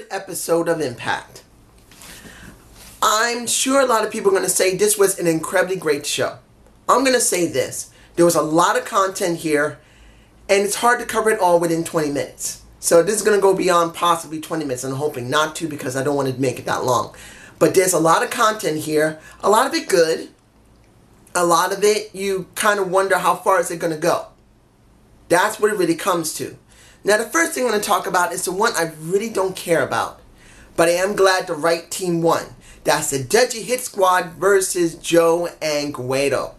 third episode of Impact. I'm sure a lot of people are going to say this was an incredibly great show. I'm going to say this. There was a lot of content here, and it's hard to cover it all within 20 minutes. So this is going to go beyond possibly 20 minutes. I'm hoping not to, because I don't want to make it that long. But there's a lot of content here. A lot of it good. A lot of it, you kind of wonder how far is it going to go. That's what it really comes to. Now, the first thing I'm going to talk about is the one I really don't care about. But I am glad the right team won. That's the Deadly Hit Squad versus Joe and Guido.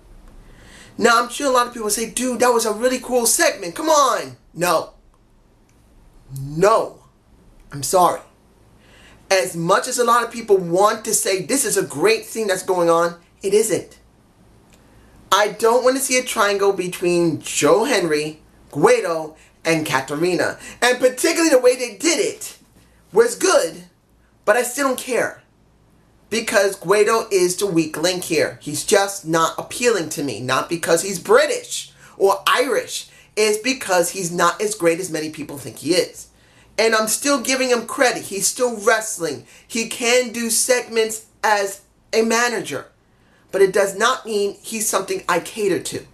Now, I'm sure a lot of people say, dude, that was a really cool segment. Come on. No. No. I'm sorry. As much as a lot of people want to say this is a great thing that's going on, it isn't. I don't want to see a triangle between Joe Hendry, Guido, and Katarina. And particularly the way they did it was good, but I still don't care. Because Guido is the weak link here. He's just not appealing to me. Not because he's British or Irish. It's because he's not as great as many people think he is. And I'm still giving him credit. He's still wrestling. He can do segments as a manager. But it does not mean he's something I cater to.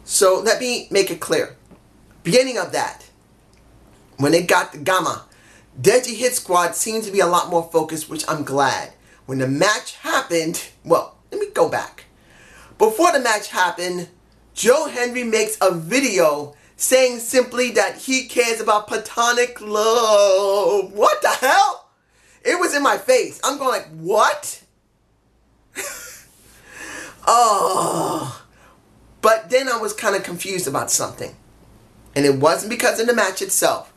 So let me make it clear. Beginning of that, when it got the Gamma, Deadly Hit Squad seemed to be a lot more focused, which I'm glad. When the match happened, well, let me go back. Before the match happened, Joe Hendry makes a video saying simply that he cares about platonic love. What the hell? It was in my face. I'm going like, what? Oh. But then I was kind of confused about something. And it wasn't because of the match itself.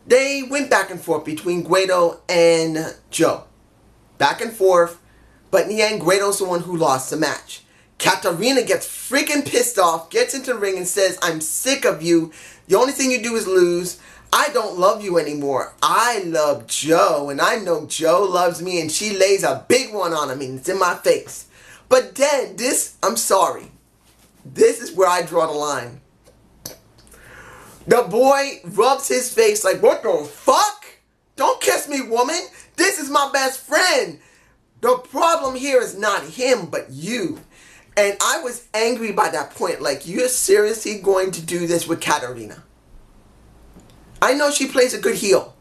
They went back and forth between Guido and Joe. Back and forth. But in the end, Guido's the one who lost the match. Katarina gets freaking pissed off, gets into the ring and says, I'm sick of you. The only thing you do is lose. I don't love you anymore. I love Joe, and I know Joe loves me, and she lays a big one on him, and it's in my face. But then, I'm sorry. This is where I draw the line. The boy rubs his face like, what the fuck? Don't kiss me, woman. This is my best friend. The problem here is not him, but you. And I was angry by that point. Like, you're seriously going to do this with Katarina? I know she plays a good heel,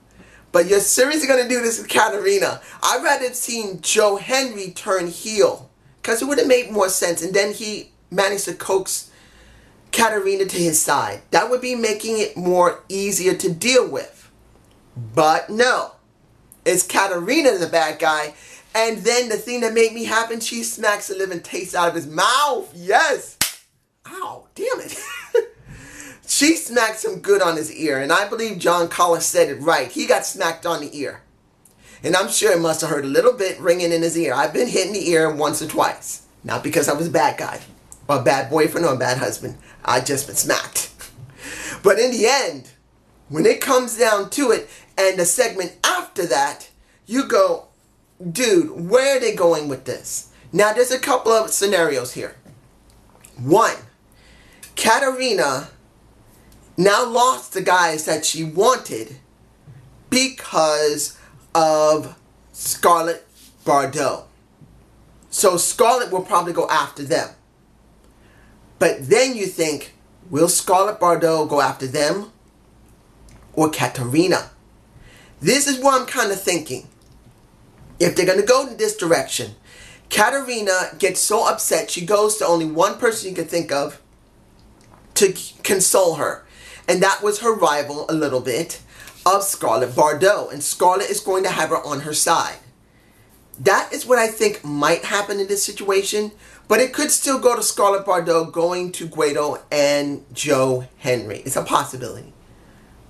but you're seriously going to do this with Katarina? I'd rather have seen Joe Hendry turn heel, because it would have made more sense. And then he managed to coax Katarina to his side. That would be making it more easier to deal with. But no. It's Katarina the bad guy. And then the thing that made me happen, she smacks the living taste out of his mouth. Yes. Ow, damn it. She smacks him good on his ear. And I believe John Collis said it right. He got smacked on the ear. And I'm sure it must have hurt a little bit ringing in his ear. I've been hit in the ear once or twice. Not because I was a bad guy, or a bad boyfriend, or a bad husband. I just been smacked. But in the end, when it comes down to it, and the segment after that, you go, dude, where are they going with this? Now, there's a couple of scenarios here. One, Katarina now lost the guys that she wanted because of Scarlett Bordeaux. So Scarlett will probably go after them. But then you think, will Scarlett Bordeaux go after them or Katarina? This is what I'm kind of thinking. If they're going to go in this direction, Katarina gets so upset, she goes to only one person you can think of to console her. And that was her rival, a little bit, of Scarlett Bordeaux. And Scarlett is going to have her on her side. That is what I think might happen in this situation. But it could still go to Scarlett Bordeaux going to Guido and Joe Hendry. It's a possibility.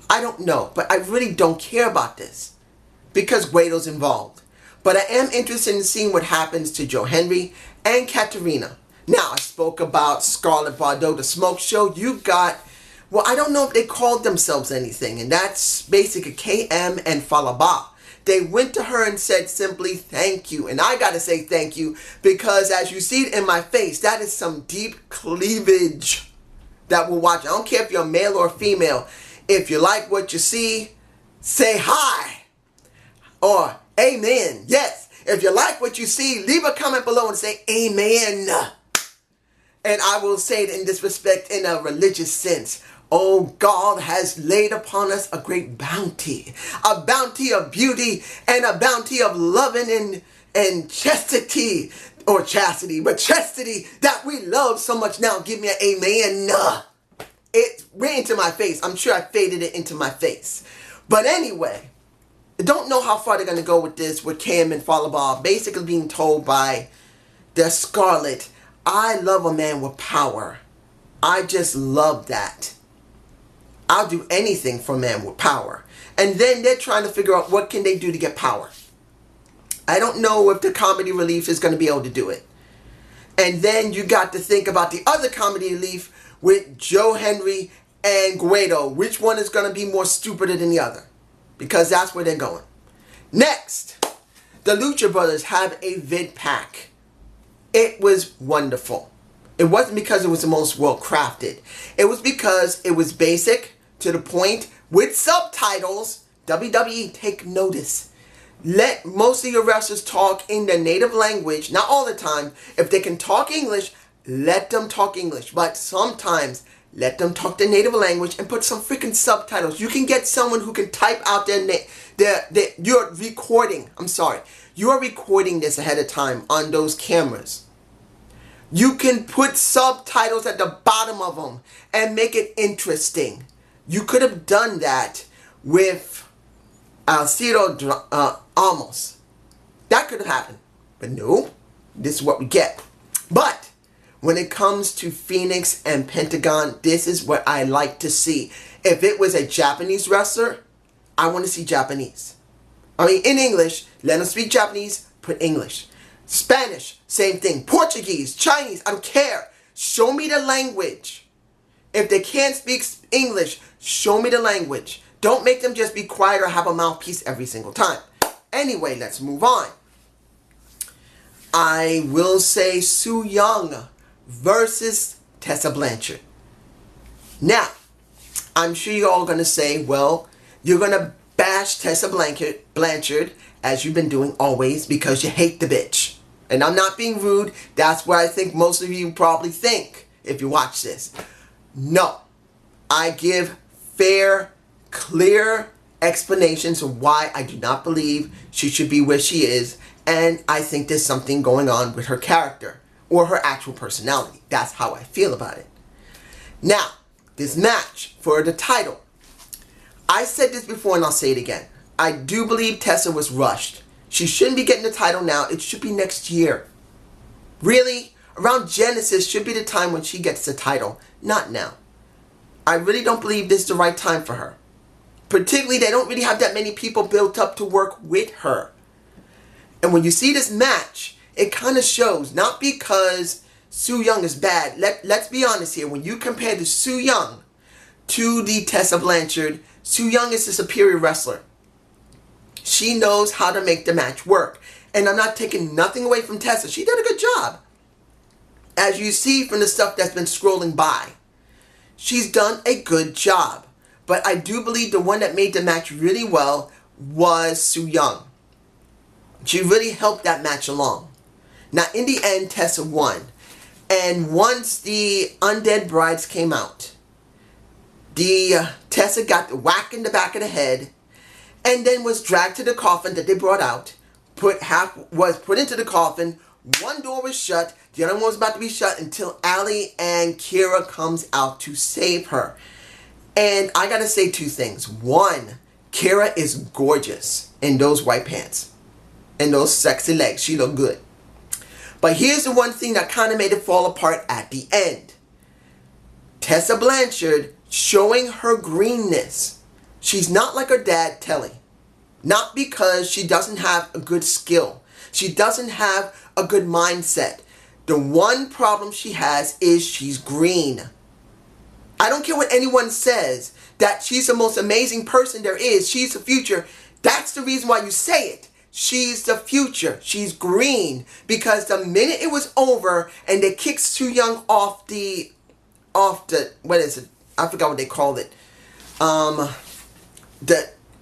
I don't know. But I really don't care about this. Because Guido's involved. But I am interested in seeing what happens to Joe Hendry and Katarina. Now, I spoke about Scarlett Bordeaux, the smoke show. You got, well, I don't know if they called themselves anything. And that's basically KM and Falaba. They went to her and said simply, thank you. And I got to say thank you because as you see it in my face, that is some deep cleavage that will watch. I don't care if you're male or female. If you like what you see, say hi. or amen. Yes, if you like what you see, leave a comment below and say amen. And I will say it in this respect in a religious sense. Oh, God has laid upon us a great bounty. A bounty of beauty and a bounty of loving and chastity. Or chastity, but chastity that we love so much now. Give me an amen. It went into my face. I'm sure I faded it into my face. But anyway, I don't know how far they're going to go with this, with Kim and Fallah Bahh basically being told by the Scarlet, I love a man with power. I just love that. I'll do anything for a man with power. And then they're trying to figure out what can they do to get power. I don't know if the comedy relief is going to be able to do it. And then you got to think about the other comedy relief with Joe Hendry and Guido. Which one is going to be more stupider than the other? Because that's where they're going. Next, the Lucha Brothers have a vid pack. It was wonderful. It wasn't because it was the most well crafted. It was because it was basic, to the point, with subtitles. WWE, take notice. Let most of your wrestlers talk in their native language. Not all the time. If they can talk English, let them talk English. But sometimes, let them talk their native language and put some freaking subtitles. You can get someone who can type out their name. You're recording. I'm sorry. You are recording this ahead of time on those cameras. You can put subtitles at the bottom of them and make it interesting. You could have done that with Alcido Almos. That could have happened. But no, this is what we get. But when it comes to Phoenix and Pentagon, this is what I like to see. If it was a Japanese wrestler, I want to see Japanese. I mean, in English, let them speak Japanese, put English. Spanish, same thing. Portuguese, Chinese, I don't care. Show me the language. If they can't speak English, show me the language. Don't make them just be quiet or have a mouthpiece every single time. Anyway, let's move on. I will say Su Yung versus Tessa Blanchard. Now, I'm sure you're all going to say, well, you're going to bash Tessa Blanchard as you've been doing always because you hate the bitch. And I'm not being rude. That's what I think most of you probably think if you watch this. No. I give fair, clear explanations of why I do not believe she should be where she is. And I think there's something going on with her character or her actual personality. That's how I feel about it. Now, this match for the title. I said this before and I'll say it again. I do believe Tessa was rushed. She shouldn't be getting the title now. It should be next year. Really? Around Genesis should be the time when she gets the title. Not now. I really don't believe this is the right time for her. Particularly, they don't really have that many people built up to work with her. And when you see this match, it kind of shows. Not because Su Yung is bad. Let's be honest here. When you compare the Su Yung to the Tessa Blanchard, Su Yung is the superior wrestler. She knows how to make the match work. And I'm not taking nothing away from Tessa. She did a good job. As you see from the stuff that's been scrolling by, she's done a good job. But I do believe the one that made the match really well was Su Yung. She really helped that match along. Now, in the end, Tessa won. And once the Undead Brides came out, Tessa got the whack in the back of the head, and then was dragged to the coffin that they brought out, was put into the coffin. One door was shut, the other one was about to be shut until Allie and Kira comes out to save her. And I gotta say two things. One, Kira is gorgeous in those white pants and those sexy legs. She looked good. But here's the one thing that kind of made it fall apart at the end. Tessa Blanchard showing her greenness. She's not like her dad, Telly. Not because she doesn't have a good skill. She doesn't have a good mindset. The one problem she has is she's green. I don't care what anyone says, that she's the most amazing person there is. She's the future. That's the reason why you say it. She's the future. She's green. Because the minute it was over and they kicked Su Yung off the, what is it? I forgot what they called it. Why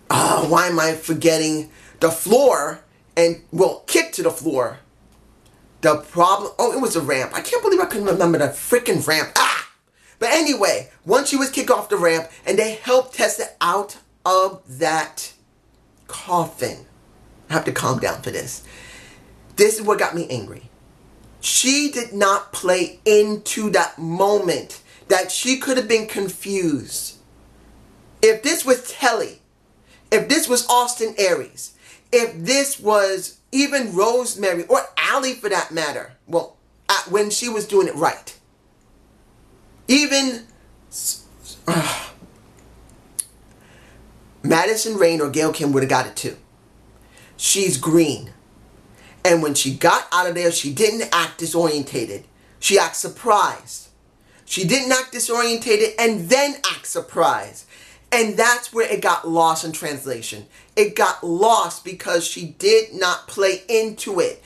am I forgetting? the floor and, well, kicked to the floor. The problem, oh, it was a ramp. I can't believe I couldn't remember the freaking ramp. Ah! But anyway, once she was kicked off the ramp and they helped Tessa out of that coffin. I have to calm down for this. This is what got me angry. She did not play into that moment that she could have been confused. If this was Telly, if this was Austin Aries, if this was even Rosemary or Allie for that matter, well, when she was doing it right. Even Madison Rayne or Gail Kim would have got it too. She's green. And when she got out of there, she didn't act disorientated. She acted surprised. She didn't act disorientated and then act surprised. And that's where it got lost in translation. It got lost because she did not play into it.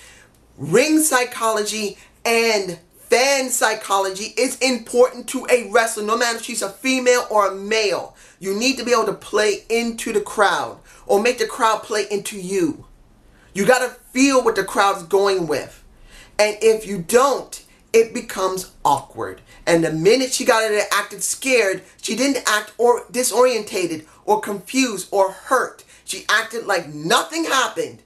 Ring psychology and fan psychology is important to a wrestler, no matter if she's a female or a male. You need to be able to play into the crowd or make the crowd play into you. You got to feel what the crowd's going with. And if you don't, it becomes awkward. And the minute she got in there acted scared, she didn't act or disorientated or confused or hurt. She acted like nothing happened.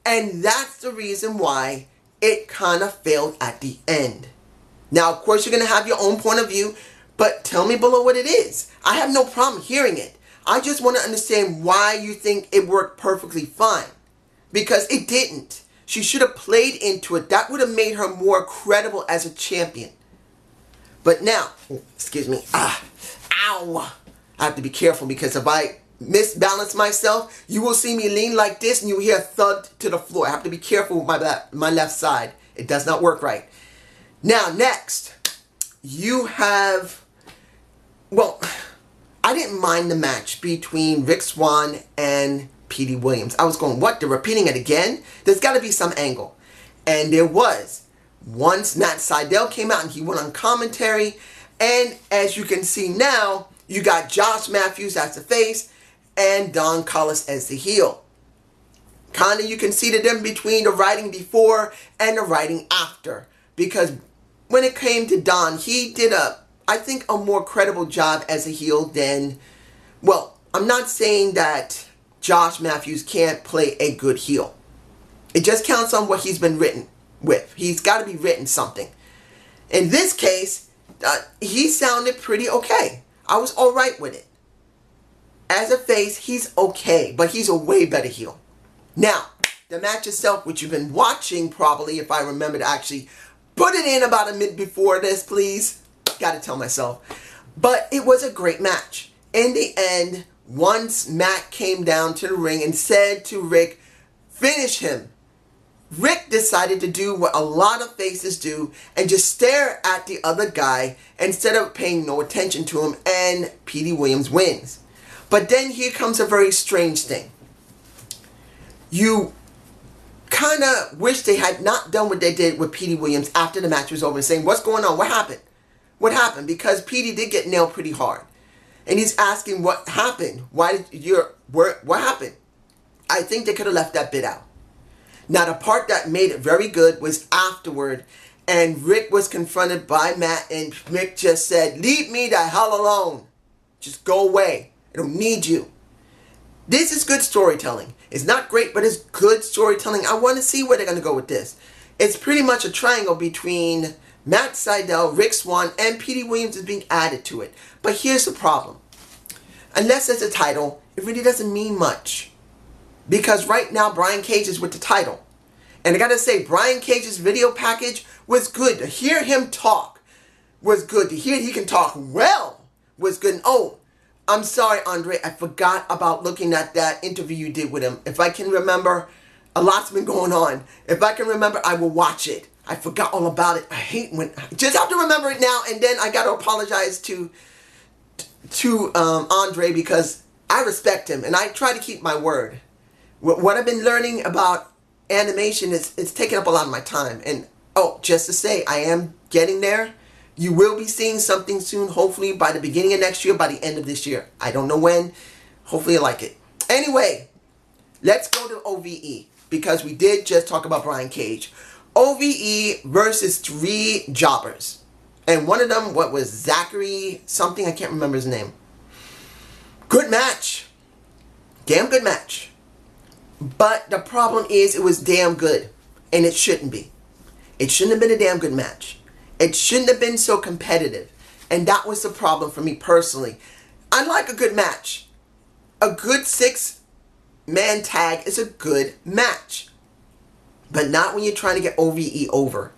And that's the reason why it kind of failed at the end. Now, of course, you're going to have your own point of view, but tell me below what it is. I have no problem hearing it. I just want to understand why you think it worked perfectly fine. Because it didn't. She should have played into it. That would have made her more credible as a champion. But now, excuse me, ow. I have to be careful because if I misbalance myself, you will see me lean like this and you will hear a thud to the floor. I have to be careful with my left side. It does not work right. Now, next, you have, well, I didn't mind the match between Rick Swann and Petey Williams. I was going, what? They're repeating it again? There's got to be some angle. And there was. Once Matt Sydal came out and he went on commentary. And as you can see now, you got Josh Matthews as the face and Don Callis as the heel. Kind of you can see the difference between the writing before and the writing after. Because when it came to Don, he did I think a more credible job as a heel than, well, I'm not saying that Josh Matthews can't play a good heel. It just counts on what he's been written with. He's got to be written something. In this case, he sounded pretty okay. I was alright with it. As a face, he's okay, but he's a way better heel. Now, the match itself, which you've been watching probably, if I remember to actually put it in about a minute before this, please. Gotta tell myself. But it was a great match. In the end, once Matt came down to the ring and said to Rick, finish him, Rick decided to do what a lot of faces do and just stare at the other guy instead of paying no attention to him, and Petey Williams wins. But then here comes a very strange thing. You kind of wish they had not done what they did with Petey Williams after the match was over, saying, what's going on? What happened? What happened? Because Petey did get nailed pretty hard. And he's asking what happened. What happened? I think they could have left that bit out. Now, the part that made it very good was afterward, and Rick was confronted by Matt, and Rick just said, leave me the hell alone. Just go away. I don't need you. This is good storytelling. It's not great, but it's good storytelling. I want to see where they're going to go with this. It's pretty much a triangle between Matt Sydal, Rick Swann, and Petey Williams is being added to it. But here's the problem. Unless it's a title, it really doesn't mean much. Because right now, Brian Cage is with the title. And I gotta say, Brian Cage's video package was good. To hear him talk was good. To hear he can talk well was good. And oh, I'm sorry, Andre, I forgot about looking at that interview you did with him. If I can remember, a lot's been going on. If I can remember, I will watch it. I forgot all about it. I hate when I just have to remember it now, and then I got to apologize to Andre because I respect him and I try to keep my word. What I've been learning about animation is it's taking up a lot of my time. And oh, just to say, I am getting there. You will be seeing something soon, hopefully by the beginning of next year, by the end of this year. I don't know when. Hopefully you like it. Anyway, let's go to OVE, because we did just talk about Brian Cage. OVE versus 3 jobbers. And one of them, what was Zachary something? I can't remember his name. Good match. Damn good match. But the problem is it was damn good. And it shouldn't be. It shouldn't have been a damn good match. It shouldn't have been so competitive. And that was the problem for me personally. I like a good match. A good 6-man tag is a good match. But not when you're trying to get OVE over.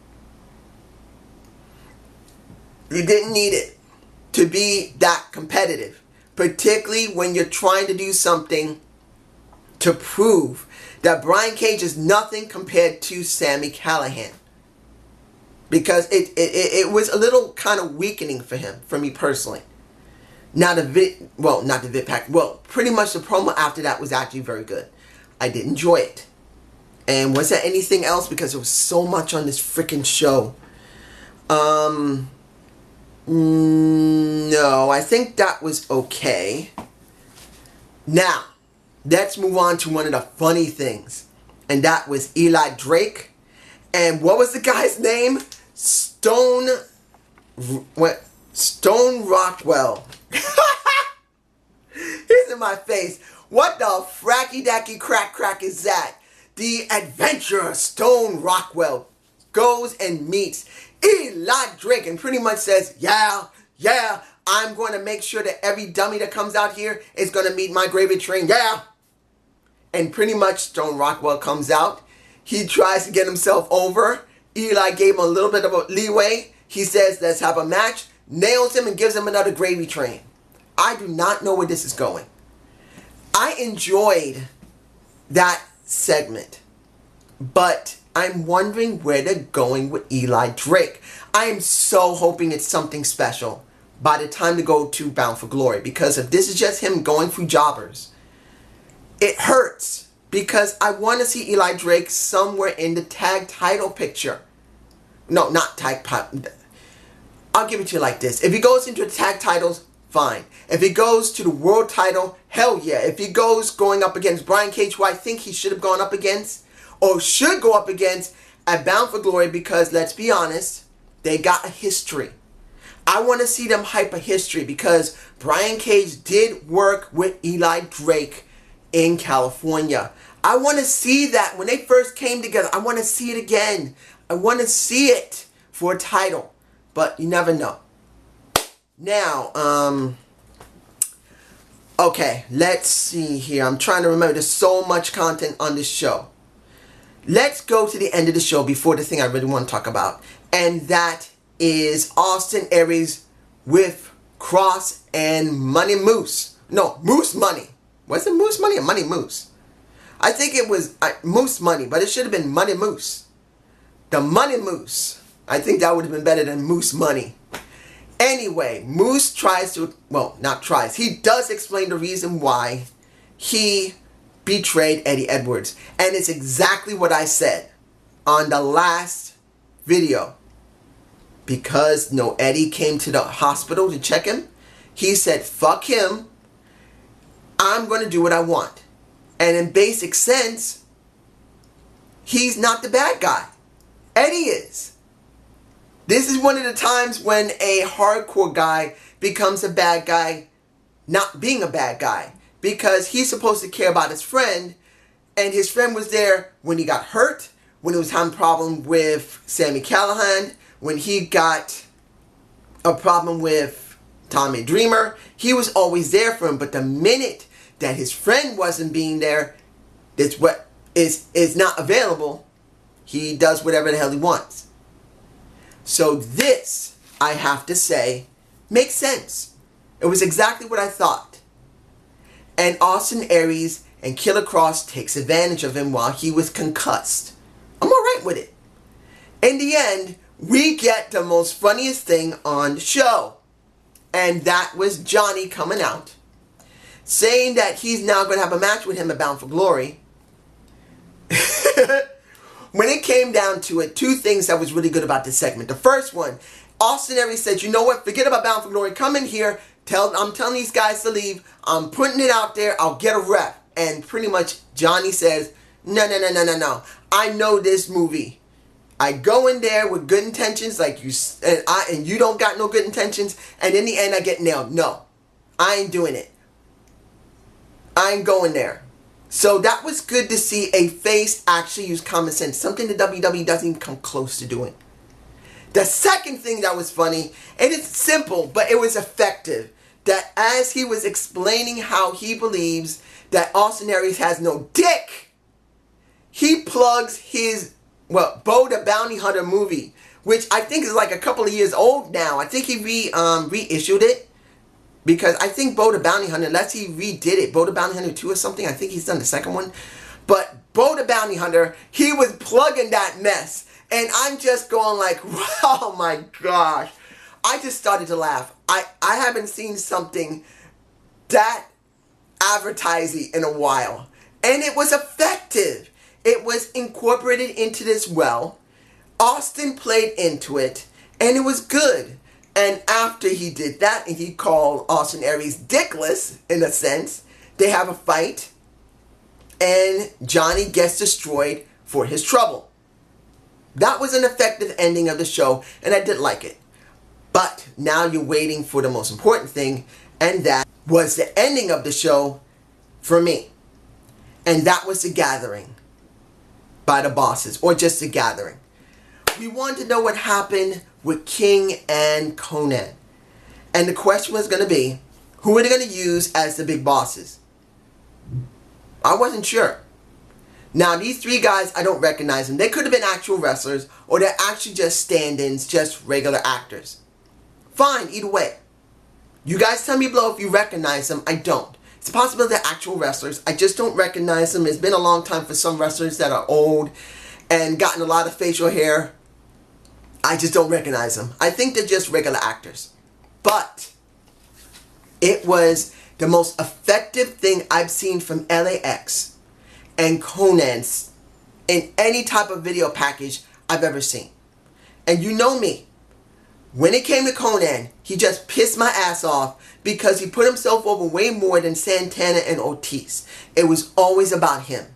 You didn't need it to be that competitive. Particularly when you're trying to do something to prove that Brian Cage is nothing compared to Sami Callihan. Because it was a little kind of weakening for him, for me personally. Now not the vid pack. Well, pretty much the promo after that was actually very good. I did enjoy it. And was there anything else? Because there was so much on this freaking show. No, I think that was okay. Now, let's move on to one of the funny things. And that was Eli Drake. And what was the guy's name? Stone Rockwell. He's in my face. What the fracky dacky crack is that? The adventurer Stone Rockwell goes and meets Eli Drake and pretty much says, yeah, I'm going to make sure that every dummy that comes out here is going to meet my gravy train, yeah. And pretty much Stone Rockwell comes out. He tries to get himself over. Eli gave him a little bit of a leeway. He says, let's have a match. Nails him and gives him another gravy train. I do not know where this is going. I enjoyed that segment. But I'm wondering where they're going with Eli Drake. I am so hoping it's something special by the time to go to Bound for Glory. Because if this is just him going through jobbers, it hurts. Because I want to see Eli Drake somewhere in the tag title picture. No, not tag. I'll give it to you like this. If he goes into the tag titles, fine. If he goes to the world title, hell yeah. If he goes going up against Brian Cage, who I think he should have gone up against, or should go up against at Bound for Glory, because let's be honest, they got a history. I want to see them hype a history because Brian Cage did work with Eli Drake in California. I want to see that when they first came together. I want to see it again. I want to see it for a title. But you never know. Now, okay, let's see here. I'm trying to remember. There's so much content on this show. Let's go to the end of the show before the thing I really want to talk about. And that is Austin Aries with Cross and Money Moose. No, Moose Money. Was it Moose Money or Money Moose? I think it was Moose Money, but it should have been Money Moose. The Money Moose. I think that would have been better than Moose Money. Anyway, Moose tries to, well, not tries. He does explain the reason why he betrayed Eddie Edwards. And it's exactly what I said on the last video. Because no, Eddie came to the hospital to check him. He said, fuck him. I'm going to do what I want. And in basic sense, he's not the bad guy. Eddie is. This is one of the times when a hardcore guy becomes a bad guy, not being a bad guy. Because he's supposed to care about his friend. And his friend was there when he got hurt. When he was having a problem with Sami Callihan. When he got a problem with Tommy Dreamer. He was always there for him. But the minute that his friend wasn't being there, that's what is not available, he does whatever the hell he wants. So this, I have to say, makes sense. It was exactly what I thought. And Austin Aries and Killer Kross takes advantage of him while he was concussed. I'm alright with it. In the end, we get the most funniest thing on the show. And that was Johnny coming out, saying that he's now going to have a match with him at Bound for Glory. When it came down to it, two things that was really good about this segment. The first one, Austin Aries said, you know what, forget about Bound for Glory. Come in here. I'm telling these guys to leave. I'm putting it out there. I'll get a rep. and pretty much Johnny says, no, no, no, no, no, no. I know this movie. I go in there with good intentions, like you, and you don't got no good intentions, and in the end I get nailed. No, I ain't doing it. I ain't going there. So that was good to see a face actually use common sense, something the WWE doesn't even come close to doing. The second thing that was funny, and it's simple, but it was effective, that as he was explaining how he believes that Austin Aries has no dick, he plugs his, well, Bo the Bounty Hunter movie, which I think is like a couple of years old now. I think he reissued it, because I think Bo the Bounty Hunter, unless he redid it, Bo the Bounty Hunter 2 or something, I think he's done the second one. But Bo the Bounty Hunter, he was plugging that mess. And I'm just going like, oh my gosh. I just started to laugh. I haven't seen something that advertising in a while. And it was effective. It was incorporated into this well. Austin played into it. And it was good. And after he did that, and he called Austin Aries dickless, in a sense, they have a fight. And Johnny gets destroyed for his trouble. That was an effective ending of the show, and I did like it. But now you're waiting for the most important thing, and that was the ending of the show for me. And that was the gathering by the bosses, or just the gathering. We wanted to know what happened with King and Konnan. And the question was going to be, who are they going to use as the big bosses? I wasn't sure. Now, these three guys, I don't recognize them. They could have been actual wrestlers, or they're actually just stand-ins, just regular actors. Fine, either way. You guys tell me below if you recognize them. I don't. It's possible they're actual wrestlers. I just don't recognize them. It's been a long time for some wrestlers that are old and gotten a lot of facial hair. I just don't recognize them. I think they're just regular actors. But it was the most effective thing I've seen from LAX and Konnan's in any type of video package I've ever seen. And you know me. When it came to Konnan, he just pissed my ass off because he put himself over way more than Santana and Ortiz. It was always about him.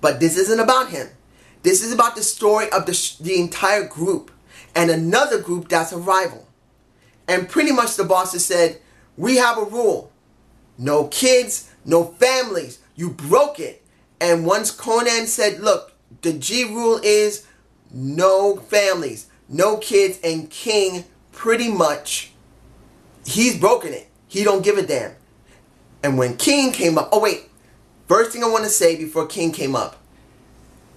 But this isn't about him. This is about the story of the entire group and another group that's a rival. And pretty much the bosses said, we have a rule. No kids, no families. You broke it. And once Konnan said, look, the G rule is no families, no kids, and King pretty much, he's broken it. He don't give a damn. And when King came up, oh wait, first thing I want to say before King came up,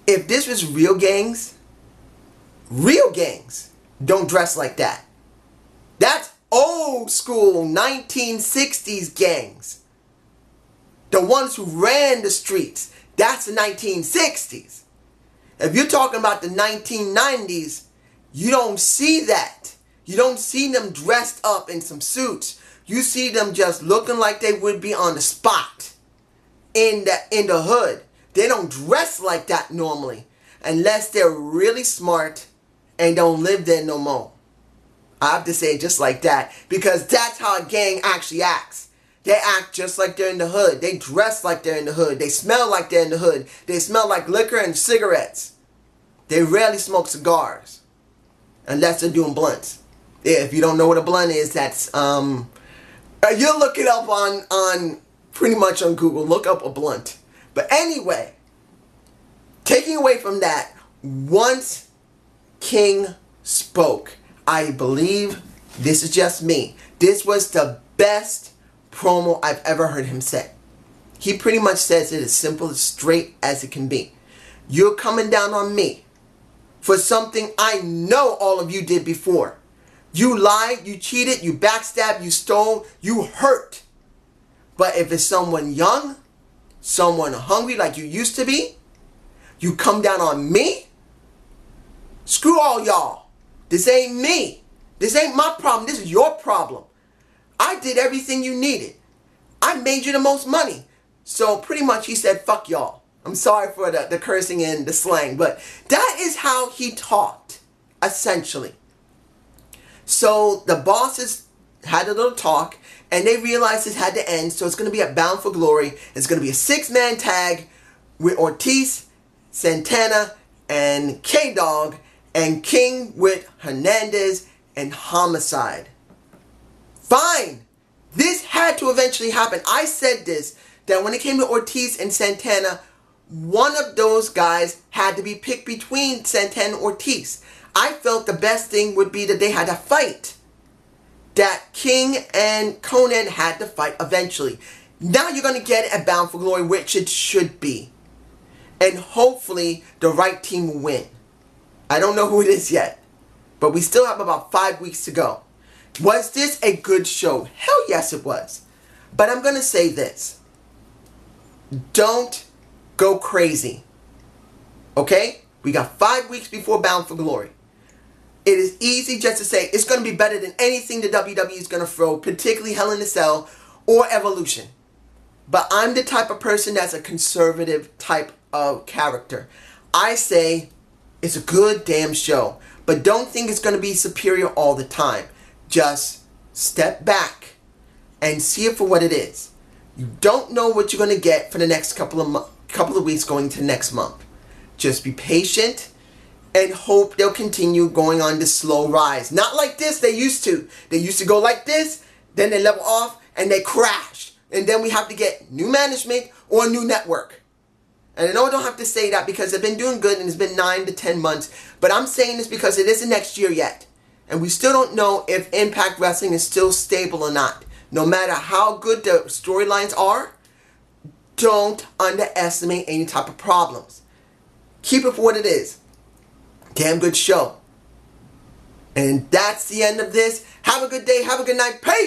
if this was real gangs don't dress like that. That's old school 1960s gangs. The ones who ran the streets. That's the 1960s. If you're talking about the 1990s, you don't see that. You don't see them dressed up in some suits. You see them just looking like they would be on the spot in the hood. They don't dress like that normally unless they're really smart and don't live there no more. I have to say it just like that because that's how a gang actually acts. They act just like they're in the hood. They dress like they're in the hood. They smell like they're in the hood. They smell like liquor and cigarettes. They rarely smoke cigars. Unless they're doing blunts. Yeah, if you don't know what a blunt is, that's, you'll look it up on pretty much on Google. Look up a blunt. But anyway, taking away from that, once King spoke, I believe, this is just me, this was the best promo I've ever heard him say. He pretty much says it as simple, as straight as it can be. You're coming down on me for something I know all of you did before. You lied, you cheated, you backstabbed, you stole, you hurt. But if it's someone young, someone hungry like you used to be, you come down on me? Screw all y'all. This ain't me. This ain't my problem. This is your problem. I did everything you needed. I made you the most money. So pretty much he said, fuck y'all. I'm sorry for the cursing and the slang, but that is how he talked, essentially. So the bosses had a little talk, and they realized this had to end, so it's going to be at Bound for Glory. It's going to be a 6-man tag with Ortiz, Santana, and K-Dog, and King with Hernandez and Homicide. Fine! This had to eventually happen. I said this, that when it came to Ortiz and Santana, one of those guys had to be picked between Santana and Ortiz. I felt the best thing would be that they had to fight. That King and Konnan had to fight eventually. Now you're going to get it at Bound for Glory, which it should be. And hopefully the right team will win. I don't know who it is yet, but we still have about 5 weeks to go. Was this a good show? Hell yes it was. But I'm going to say this. Don't go crazy. Okay? We got 5 weeks before Bound for Glory. It is easy just to say it's going to be better than anything the WWE is going to throw, particularly Hell in a Cell or Evolution. But I'm the type of person that's a conservative type of character. I say it's a good damn show, but don't think it's going to be superior all the time. Just step back and see it for what it is. You don't know what you're going to get for the next couple of weeks going to next month. Just be patient and hope they'll continue going on this slow rise. Not like this they used to. They used to go like this, then they level off and they crash. And then we have to get new management or a new network. And I know I don't have to say that because they've been doing good and it's been 9 to 10 months. But I'm saying this because it isn't next year yet. And we still don't know if Impact Wrestling is still stable or not. No matter how good the storylines are, don't underestimate any type of problems. Keep it for what it is. Damn good show. And that's the end of this. Have a good day. Have a good night. Peace.